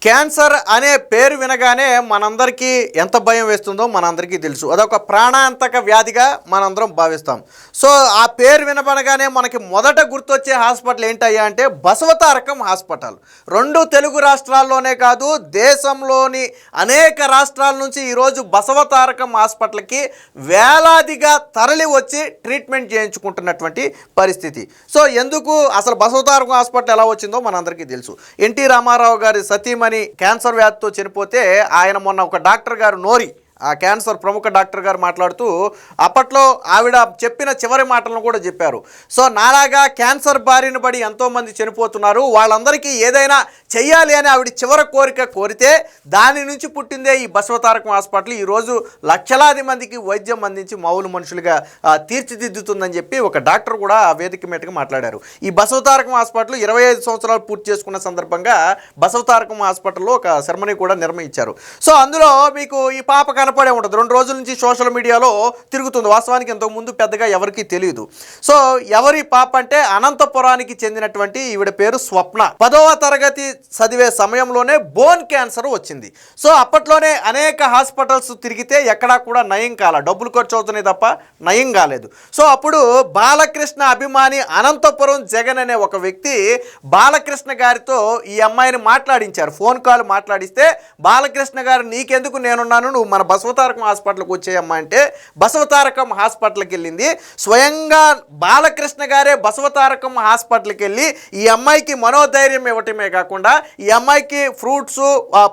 Cancer అనే పేరు వినగానే మనందరికీ ఎంత భయం వేస్తుందో మనందరికీ తెలుసు. అదొక ప్రాణాంతక వ్యాధిగా మనందరం భావిస్తాం. సో ఆ పేరు వినబడగానే మనకి మొదట గుర్తొచ్చే హాస్పిటల్ ఏంటయ్యా అంటే బసవతారకం హాస్పిటల్. రెండు తెలుగు రాష్ట్రాల్లోనే కాదు, దేశంలోని అనేక రాష్ట్రాల నుంచి ఈరోజు బసవతారకం హాస్పిటల్కి వేలాదిగా తరలి వచ్చి ట్రీట్మెంట్ చేయించుకుంటున్నటువంటి పరిస్థితి. సో ఎందుకు అసలు బసవతారకం హాస్పిటల్ ఎలా వచ్చిందో మనందరికీ తెలుసు. ఎన్టీ రామారావు గారి సతీమణి క్యాన్సర్ వ్యాధితో చనిపోతే ఆయన మొన్న ఒక డాక్టర్ గారు నోరి ఆ క్యాన్సర్ ప్రముఖ డాక్టర్ గారు మాట్లాడుతూ అప్పట్లో ఆవిడ చెప్పిన చివరి మాటలను కూడా చెప్పారు. సో నాలాగా క్యాన్సర్ బారిన పడి ఎంతోమంది చనిపోతున్నారు, వాళ్ళందరికీ ఏదైనా చెయ్యాలి అని ఆవిడ చివరి కోరిక కోరితే దాని నుంచి పుట్టిందే ఈ బసవతారకం హాస్పిటల్. ఈరోజు లక్షలాది మందికి వైద్యం అందించి మామూలు మనుషులుగా తీర్చిదిద్దుతుందని చెప్పి ఒక డాక్టర్ కూడా ఆ వేదిక మీదగా మాట్లాడారు. ఈ బసవతారకం హాస్పిటల్ 25 సంవత్సరాలు పూర్తి చేసుకున్న సందర్భంగా బసవతారకం హాస్పిటల్లో ఒక సెరమనీ కూడా నిర్వహించారు. సో అందులో మీకు ఈ పాప పడే ఉంటుంది. 2 రోజుల నుంచి సోషల్ మీడియాలో తిరుగుతుంది. వాస్తవానికి ఇంతకుముందు పెద్దగా ఎవరికీ తెలియదు. సో ఎవరి పాప అంటే అనంతపురానికి చెందినటువంటి ఈవిడ పేరు స్వప్న. 10వ తరగతి చదివే సమయంలోనే బోన్ క్యాన్సర్ వచ్చింది. సో అప్పట్లోనే అనేక హాస్పిటల్స్ తిరిగితే ఎక్కడా కూడా నయం కాల, డబ్బులు ఖర్చు అవుతున్నాయి తప్ప నయం కాలేదు. సో అప్పుడు బాలకృష్ణ అభిమాని అనంతపురం జగన్ అనే ఒక వ్యక్తి బాలకృష్ణ గారితో ఈ అమ్మాయిని మాట్లాడించారు. ఫోన్ కాల్ మాట్లాడిస్తే బాలకృష్ణ గారు నీకెందుకు, నేనున్నాను, నువ్వు మన బసవతారకం హాస్పిటల్కి వచ్చేయమ్మా అంటే బసవతారకం హాస్పిటల్కి వెళ్ళింది. స్వయంగా బాలకృష్ణ గారే బసవతారకం హాస్పిటల్కి వెళ్ళి ఈ అమ్మాయికి మనోధైర్యం ఇవ్వటమే కాకుండా ఈ అమ్మాయికి ఫ్రూట్స్,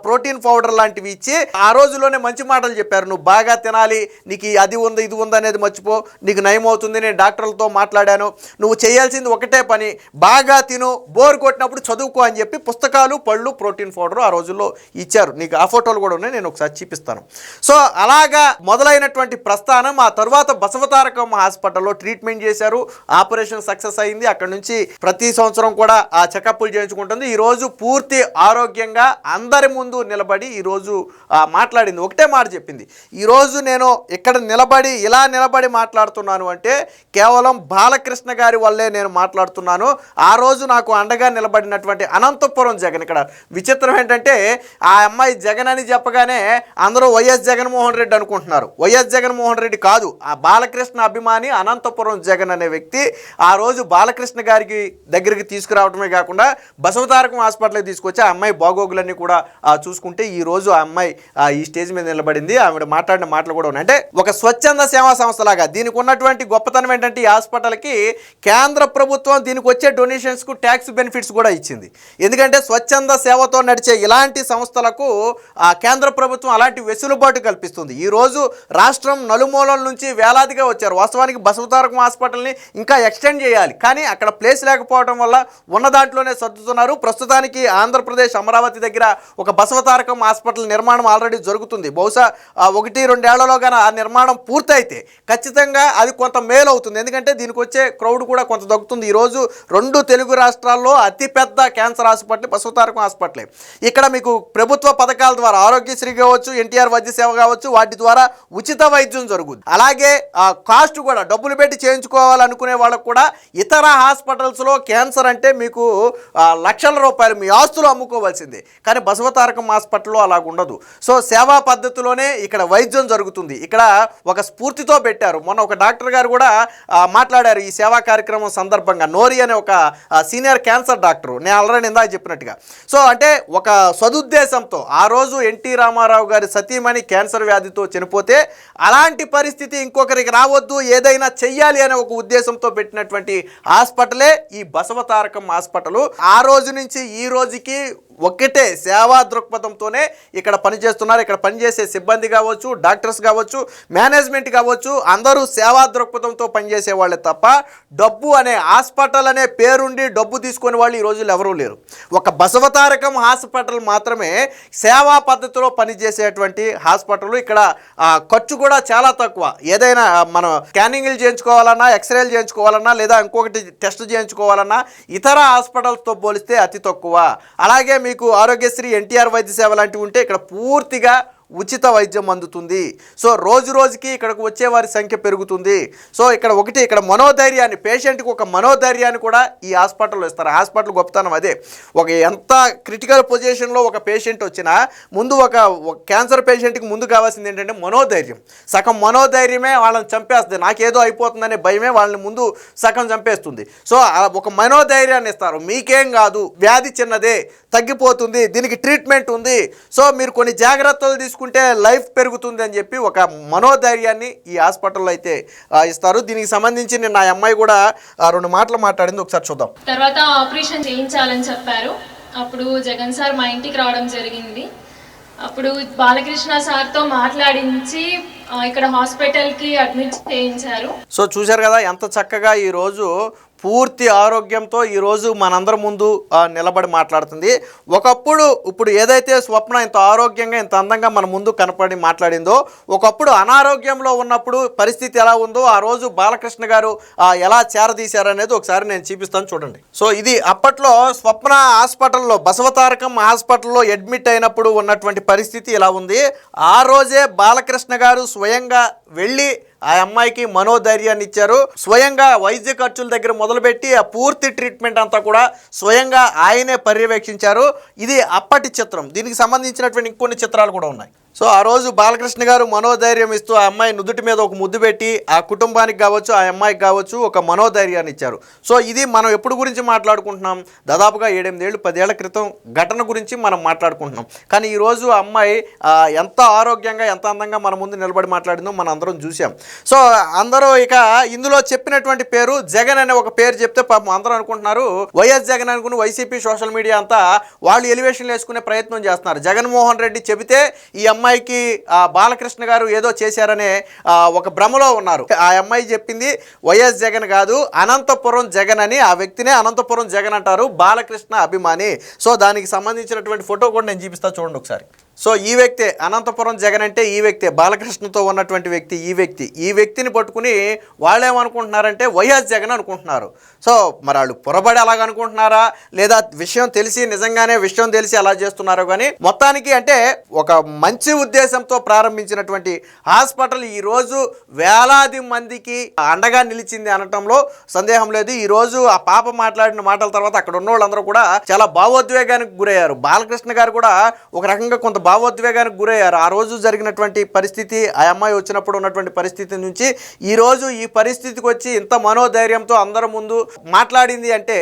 ప్రోటీన్ పౌడర్ లాంటివి ఇచ్చి ఆ రోజులోనే మంచి మాటలు చెప్పారు. నువ్వు బాగా తినాలి, నీకు అది ఉంది ఇది ఉంది అనేది మర్చిపో, నీకు నయం అవుతుంది, నేను డాక్టర్లతో మాట్లాడాను, నువ్వు చేయాల్సింది ఒకటే పని, బాగా తిను, బోర్ కొట్టినప్పుడు చదువుకో అని చెప్పి పుస్తకాలు, పళ్ళు, ప్రోటీన్ పౌడర్ ఆ రోజుల్లో ఇచ్చారు. నీకు ఆ ఫోటోలు కూడా ఉన్నాయి, నేను ఒకసారి చూపిస్తాను. సో అలాగా మొదలైనటువంటి ప్రస్థానం. ఆ తర్వాత బసవతారకం హాస్పిటల్లో ట్రీట్మెంట్ చేశారు. ఆపరేషన్ సక్సెస్ అయింది. అక్కడ నుంచి ప్రతి సంవత్సరం కూడా ఆ చెకప్లు చేయించుకుంటుంది. ఈరోజు పూర్తి ఆరోగ్యంగా అందరి ముందు నిలబడి ఈరోజు మాట్లాడింది. ఒకటే మాట చెప్పింది, ఈరోజు నేను ఇక్కడ ఇలా నిలబడి మాట్లాడుతున్నాను అంటే కేవలం బాలకృష్ణ గారి వల్లే నేను మాట్లాడుతున్నాను. ఆ రోజు నాకు అండగా నిలబడినటువంటి అనంతపురం జగన్. ఇక్కడ విచిత్రం ఏంటంటే ఆ అమ్మాయి జగన్ అని చెప్పగానే అందరూ వైఎస్ జగన్మోహన్ రెడ్డి అనుకుంటున్నారు. వైఎస్ జగన్మోహన్ రెడ్డి కాదు, ఆ బాలకృష్ణ అభిమాని అనంతపురం జగన్ అనే వ్యక్తి ఆ రోజు బాలకృష్ణ గారికి దగ్గరికి తీసుకురావడమే కాకుండా బసవతారకం హాస్పిటల్కి తీసుకొచ్చి ఆ అమ్మాయి బాగోగులన్నీ కూడా చూసుకుంటే ఈ రోజు ఆ అమ్మాయి ఈ స్టేజ్ మీద నిలబడింది. ఆవిడ మాట్లాడిన మాటలు కూడా ఉన్నాయి. అంటే ఒక స్వచ్ఛంద సేవా సంస్థలాగా దీనికి ఉన్నటువంటి గొప్పతనం ఏంటంటే ఈ హాస్పిటల్కి కేంద్ర ప్రభుత్వం దీనికి వచ్చే డొనేషన్స్కు ట్యాక్స్ బెనిఫిట్స్ కూడా ఇచ్చింది. ఎందుకంటే స్వచ్ఛంద సేవతో నడిచే ఇలాంటి సంస్థలకు కేంద్ర ప్రభుత్వం అలాంటి వెసులుబాటు కల్పిస్తుంది. ఈరోజు రాష్ట్రం నలుమూలల నుంచి వేలాదిగా వచ్చారు. వాస్తవానికి బసవతారకం హాస్పిటల్ని ఇంకా ఎక్స్టెండ్ చేయాలి, కానీ అక్కడ ప్లేస్ లేకపోవడం వల్ల ఉన్న దాంట్లోనే సర్దుతున్నారు. ప్రస్తుతానికి ఆంధ్రప్రదేశ్ అమరావతి దగ్గర ఒక బసవతారకం హాస్పిటల్ నిర్మాణం ఆల్రెడీ జరుగుతుంది. బహుశా 1-2 ఏళ్లలో కానీ ఆ నిర్మాణం పూర్తయితే ఖచ్చితంగా అది కొంత మేలు అవుతుంది. ఎందుకంటే దీనికి వచ్చే క్రౌడ్ కూడా కొంత తగ్గుతుంది. ఈరోజు 2 తెలుగు రాష్ట్రాల్లో అతిపెద్ద క్యాన్సర్ హాస్పిటల్ బసవతారకం హాస్పిటలే. ఇక్కడ మీకు ప్రభుత్వ పథకాల ద్వారా ఆరోగ్యశ్రీ కావచ్చు, ఎన్టీఆర్ వైద్య సేవ కావచ్చు, వాటి ద్వారా ఉచిత వైద్యం జరుగుతుంది. అలాగే కాస్ట్ కూడా డబ్బులు పెట్టి చేయించుకోవాలనుకునే వాళ్ళకు కూడా ఇతర హాస్పిటల్స్లో క్యాన్సర్ అంటే మీకు లక్షల రూపాయలు మీ ఆస్తులు అమ్ముకోవాల్సిందే. కానీ బసవతారకం హాస్పిటల్లో అలాగ ఉండదు. సో సేవా పద్ధతిలోనే ఇక్కడ వైద్యం జరుగుతుంది. ఇక్కడ ఒక స్ఫూర్తితో పెట్టారు. మొన్న ఒక డాక్టర్ గారు కూడా మాట్లాడారు ఈ సేవా కార్యక్రమం సందర్భంగా. నోరి అనే ఒక సీనియర్ క్యాన్సర్ డాక్టర్, నేను ఆల్రెడీ ఇందాక చెప్పినట్టుగా. సో అంటే ఒక సదుద్దేశంతో ఆ రోజు ఎన్టీ రామారావు గారి సతీమణి క్యాన్సర్ వ్యాధితో చనిపోతే అలాంటి పరిస్థితి ఇంకొకరికి రావద్దు, ఏదైనా చెయ్యాలి అనే ఒక ఉద్దేశంతో పెట్టినటువంటి హాస్పిటలే ఈ బసవతారకం హాస్పిటల్. ఆ రోజు నుంచి ఈ రోజుకి ఒక్కటే సేవా దృక్పథంతోనే ఇక్కడ పనిచేస్తున్నారు. ఇక్కడ పనిచేసే సిబ్బంది కావచ్చు, డాక్టర్స్ కావచ్చు, మేనేజ్మెంట్ కావచ్చు, అందరూ సేవా దృక్పథంతో పనిచేసే వాళ్ళే తప్ప డబ్బు అనే హాస్పిటల్ అనే పేరుండి డబ్బు తీసుకునే వాళ్ళు ఈ రోజుల్లో ఎవరూ లేరు. ఒక బసవతారకం హాస్పిటల్ మాత్రమే సేవా పద్ధతిలో పనిచేసేటువంటి హాస్పిటల్. ఇక్కడ ఖర్చు కూడా చాలా తక్కువ. ఏదైనా మనం స్కానింగ్లు చేయించుకోవాలన్నా, ఎక్స్రేలు చేయించుకోవాలన్నా, లేదా ఇంకొకటి టెస్ట్ చేయించుకోవాలన్నా ఇతర హాస్పిటల్స్తో పోలిస్తే అతి తక్కువ. అలాగే మీకు ఆరోగ్యశ్రీ, ఎన్టీఆర్ వైద్య సేవ లాంటివి ఉంటే ఇక్కడ పూర్తిగా ఉచిత వైద్యం అందుతుంది. సో రోజు రోజుకి ఇక్కడికి వచ్చే వారి సంఖ్య పెరుగుతుంది. సో ఇక్కడ మనోధైర్యాన్ని, పేషెంట్కి ఒక మనోధైర్యాన్ని కూడా ఈ హాస్పిటల్లో ఇస్తారు. హాస్పిటల్ గొప్పతనం అదే. ఎంత క్రిటికల్ పొజిషన్లో ఒక పేషెంట్ వచ్చినా ముందు ఒక క్యాన్సర్ పేషెంట్కి ముందు కావాల్సింది ఏంటంటే మనోధైర్యం. సగం మనోధైర్యమే వాళ్ళని చంపేస్తుంది. నాకేదో అయిపోతుందనే భయమే వాళ్ళని ముందు సగం చంపేస్తుంది. సో ఒక మనోధైర్యాన్ని ఇస్తారు. మీకేం కాదు, వ్యాధి చిన్నదే, తగ్గిపోతుంది, దీనికి ట్రీట్మెంట్ ఉంది, సో మీరు కొన్ని జాగ్రత్తలు తీసుకుంటే లైఫ్ పెరుగుతుంది అని చెప్పి ఒక మనోధైర్యాన్ని ఈ హాస్పిటల్లో అయితే ఇస్తారు. దీనికి సంబంధించి నా అమ్మాయి కూడా 2 మాటలు మాట్లాడింది, ఒకసారి చూద్దాం. తర్వాత ఆపరేషన్ చేయించాలని చెప్పారు. అప్పుడు జగన్ సార్ మా ఇంటికి రావడం జరిగింది. అప్పుడు బాలకృష్ణ సార్తో మాట్లాడించి ఇక్కడ హాస్పిటల్కి అడ్మిట్ చేయించారు. సో చూశారు కదా ఎంత చక్కగా ఈరోజు పూర్తి ఆరోగ్యంతో ఈరోజు మనందరి ముందు నిలబడి మాట్లాడుతుంది. ఇప్పుడు ఏదైతే స్వప్న ఇంత ఆరోగ్యంగా ఇంత అందంగా మన ముందు కనపడి మాట్లాడిందో, ఒకప్పుడు అనారోగ్యంలో ఉన్నప్పుడు పరిస్థితి ఎలా ఉందో ఆ రోజు బాలకృష్ణ గారు ఎలా చేరదీశారనేది ఒకసారి నేను చూపిస్తాను, చూడండి. సో ఇది అప్పట్లో స్వప్న హాస్పిటల్లో, బసవతారకం హాస్పిటల్లో అడ్మిట్ అయినప్పుడు ఉన్నటువంటి పరిస్థితి ఇలా ఉంది. ఆ రోజే బాలకృష్ణ గారు స్వయంగా వెళ్ళి ఆ అమ్మాయికి మనోధైర్యాన్ని ఇచ్చారు. స్వయంగా వైద్య ఖర్చుల దగ్గర మొదలుపెట్టి ఆ పూర్తి ట్రీట్మెంట్ అంతా కూడా స్వయంగా ఆయనే పర్యవేక్షించారు. ఇది అప్పటి చిత్రం. దీనికి సంబంధించినటువంటి ఇంకొన్ని చిత్రాలు కూడా ఉన్నాయి. సో ఆ రోజు బాలకృష్ణ గారు మనోధైర్యం ఇస్తూ ఆ అమ్మాయి నుదుటి మీద ఒక ముద్దు పెట్టి ఆ కుటుంబానికి కావచ్చు, ఆ అమ్మాయికి కావచ్చు ఒక మనోధైర్యాన్ని ఇచ్చారు. సో ఇది మనం ఎప్పుడు గురించి మాట్లాడుకుంటున్నాం? దాదాపుగా 7-8 ఏళ్ళు 10 ఏళ్ల క్రితం ఘటన గురించి మనం మాట్లాడుకుంటున్నాం. కానీ ఈరోజు ఆ అమ్మాయి ఎంత ఆరోగ్యంగా ఎంత అందంగా మన ముందు నిలబడి మాట్లాడిందో మనం అందరం చూసాం. సో అందరూ ఇందులో చెప్పినటువంటి పేరు జగన్ అనే ఒక పేరు చెప్తే పాపం అందరూ అనుకుంటున్నారు వైఎస్ జగన్ అనుకుని వైసీపీ సోషల్ మీడియా అంతా వాళ్ళు ఎలివేషన్లు వేసుకునే ప్రయత్నం చేస్తున్నారు. జగన్మోహన్ రెడ్డి చెబితే ఈ అమ్మాయికి బాలకృష్ణ గారు ఏదో చేశారనే ఒక భ్రమలో ఉన్నారు. ఆ అమ్మాయి చెప్పింది వైఎస్ జగన్ కాదు, అనంతపురం జగన్ అని. ఆ వ్యక్తినే అనంతపురం జగన్ అంటారు, బాలకృష్ణ అభిమాని. సో దానికి సంబంధించినటువంటి ఫోటో కూడా నేను చూపిస్తా, చూడండి ఒకసారి. సో ఈ వ్యక్తే అనంతపురం జగన్ అంటే, ఈ వ్యక్తే బాలకృష్ణతో ఉన్నటువంటి వ్యక్తి. ఈ వ్యక్తిని పట్టుకుని వాళ్ళేమనుకుంటున్నారంటే వైఎస్ జగన్ అనుకుంటున్నారు. సో మరి వాళ్ళు పొరబడి అలాగ అనుకుంటున్నారా, లేదా నిజంగానే విషయం తెలిసి అలా చేస్తున్నారో కానీ మొత్తానికి అంటే ఒక మంచి ఉద్దేశంతో ప్రారంభించినటువంటి హాస్పిటల్ ఈరోజు వేలాది మందికి అండగా నిలిచింది అనటంలో సందేహం లేదు. ఈరోజు ఆ పాప మాట్లాడిన మాటల తర్వాత అక్కడ ఉన్న వాళ్ళందరూ కూడా చాలా భావోద్వేగానికి గురయ్యారు. బాలకృష్ణ గారు కూడా ఒక రకంగా కొంత భావోద్వేగానికి గురయ్యారు. ఆ రోజు జరిగినటువంటి పరిస్థితి, ఆ అమ్మాయి వచ్చినప్పుడు ఉన్నటువంటి పరిస్థితి నుంచి ఈరోజు ఈ పరిస్థితికి వచ్చి ఇంత మనోధైర్యంతో అందరి ముందు మాట్లాడింది అంటే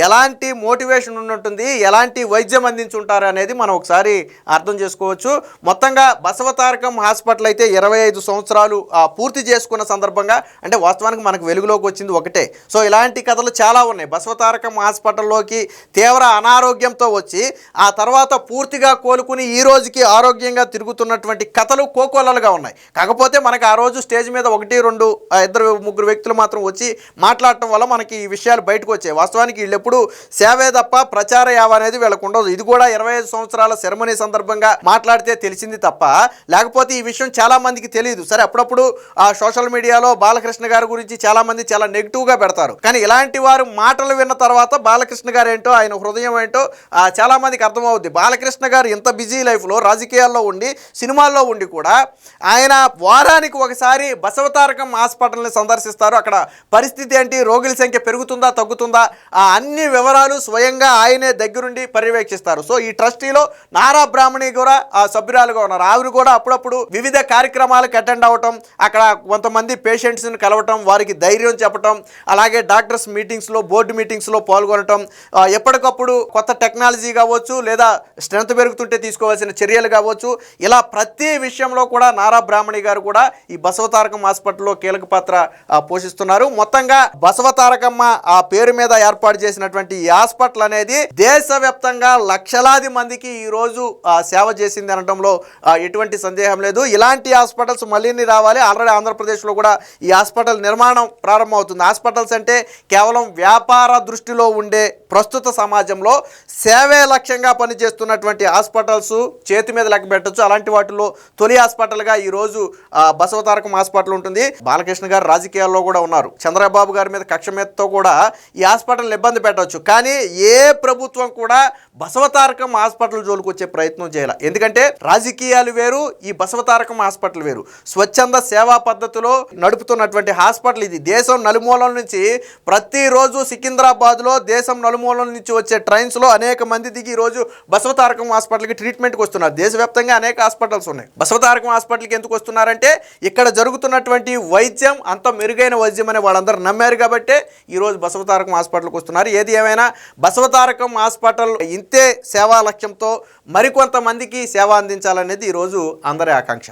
ఎలాంటి మోటివేషన్ ఉంటుంది, ఎలాంటి వైద్యం అందించుంటారు అనేది మనం ఒకసారి అర్థం చేసుకోవచ్చు. మొత్తంగా బసవతారకం హాస్పిటల్ అయితే 25 సంవత్సరాలు పూర్తి చేసుకున్న సందర్భంగా, అంటే వాస్తవానికి మనకు వెలుగులోకి వచ్చింది ఒకటే. సో ఇలాంటి కథలు చాలా ఉన్నాయి. బసవతారకం హాస్పిటల్లోకి తీవ్ర అనారోగ్యంతో వచ్చి ఆ తర్వాత పూర్తిగా కోలుకుని ఈ రోజుకి ఆరోగ్యంగా తిరుగుతున్నటువంటి కథలు కోకోలలుగా ఉన్నాయి. కాకపోతే మనకి ఆ రోజు స్టేజ్ మీద 1-2 2-3 వ్యక్తులు మాత్రం వచ్చి మాట్లాడటం వల్ల మనకి ఈ విషయాలు బయటకు వచ్చాయి. వాస్తవానికి వీళ్ళు ఎప్పుడు సేవే తప్ప ప్రచార యావ అనేది వీళ్ళకు ఉండదు. ఇది కూడా 25 సంవత్సరాల సెరమనీ సందర్భంగా మాట్లాడితే తెలిసింది తప్ప లేకపోతే ఈ విషయం చాలా మందికి తెలియదు. సరే, అప్పుడప్పుడు ఆ సోషల్ మీడియాలో బాలకృష్ణ గారి గురించి చాలా మంది చాలా నెగిటివ్గా పెడతారు. కానీ ఇలాంటి వారు మాటలు విన్న తర్వాత బాలకృష్ణ గారు ఏంటో, ఆయన హృదయం ఏంటో చాలా మందికి అర్థమవుద్ది. బాలకృష్ణ గారు ఇంత బిజీ లైఫ్లో రాజకీయాల్లో ఉండి సినిమాల్లో ఉండి కూడా ఆయన వారానికి ఒకసారి బసవతారకం హాస్పిటల్ని సందర్శిస్తారు. అక్కడ పరిస్థితి ఏంటి, రోగుల సంఖ్య పెరుగుతుందా తగ్గుతుందా, అన్ని వివరాలు స్వయంగా ఆయనే దగ్గరుండి పర్యవేక్షిస్తారు. సో ఈ ట్రస్టీలో నారా బ్రాహ్మణి కూడా సభ్యురాలుగా ఉన్నారు. ఆవిడ కూడా అప్పుడప్పుడు వివిధ కార్యక్రమాలకు అటెండ్ అవ్వటం, అక్కడ కొంతమంది పేషెంట్స్ని కలవటం, వారికి ధైర్యం చెప్పటం, అలాగే డాక్టర్స్ మీటింగ్స్లో, బోర్డు మీటింగ్స్లో పాల్గొనటం, ఎప్పటికప్పుడు కొత్త టెక్నాలజీ కావచ్చు, లేదా స్ట్రెంత్ పెరుగుతుంటే తీసుకోవాల్సిన చర్యలు కావచ్చు, ఇలా ప్రతి విషయంలో కూడా నారా బ్రాహ్మణి గారు కూడా ఈ బసవతారకం హాస్పిటల్లో కీలక పాత్ర పోషిస్తున్నారు. మొత్తంగా బసవతారకమ్మ ఆ పేరు మీద ఏర్పాటు చేసినటువంటి ఈ హాస్పిటల్ అనేది దేశవ్యాప్తంగా లక్షలాది మందికి ఈ రోజు సేవ చేసింది అనడంలో ఎటువంటి సందేహం లేదు. ఇలాంటి హాస్పిటల్స్ మళ్ళీ రావాలి. ఆల్రెడీ ఆంధ్రప్రదేశ్లో కూడా ఈ హాస్పిటల్ నిర్మాణం ప్రారంభమవుతుంది. హాస్పిటల్స్ అంటే కేవలం వ్యాపార దృష్టిలో ఉండే ప్రస్తుత సమాజంలో సేవే లక్ష్యంగా పనిచేస్తున్నటువంటి హాస్పిటల్స్ చేతి మీద లెక్క పెట్టచ్చు. అలాంటి వాటిలో తొలి హాస్పిటల్గా ఈరోజు బసవతారకం హాస్పిటల్ ఉంటుంది. బాలకృష్ణ గారు రాజకీయాల్లో కూడా ఉన్నారు. చంద్రబాబు గారి మీద కక్ష మీదతో కూడా ఈ హాస్పిటల్ని ఇబ్బంది పెట్టవచ్చు. కానీ ఏ ప్రభుత్వం కూడా బసవతారకం హాస్పిటల్ జోలికి వచ్చే ప్రయత్నం చేయాలి. ఎందుకంటే రాజకీయ రాజకీయాలు వేరు, ఈ బసవతారకం హాస్పిటల్ వేరు. స్వచ్ఛంద సేవా పద్ధతిలో నడుపుతున్నటువంటి హాస్పిటల్ ఇది. దేశం నలుమూలల నుంచి ప్రతిరోజు సికింద్రాబాద్లో దేశం నలుమూలల నుంచి వచ్చే ట్రైన్స్లో అనేక మంది దిగి ఈరోజు బసవతారకం హాస్పిటల్కి ట్రీట్మెంట్కి వస్తున్నారు. దేశవ్యాప్తంగా అనేక హాస్పిటల్స్ ఉన్నాయి. బసవతారకం హాస్పిటల్కి ఎందుకు వస్తున్నారంటే ఇక్కడ జరుగుతున్నటువంటి వైద్యం అంత మెరుగైన వైద్యం అని వాళ్ళందరూ నమ్మారు కాబట్టి ఈరోజు బసవతారకం హాస్పిటల్కి వస్తున్నారు. ఏది ఏమైనా బసవతారకం హాస్పిటల్ ఇంతే సేవా లక్ష్యంతో మరికొంతమందికి సేవ అందించాలనేది ఈరోజు అందరి ఆకాంక్ష.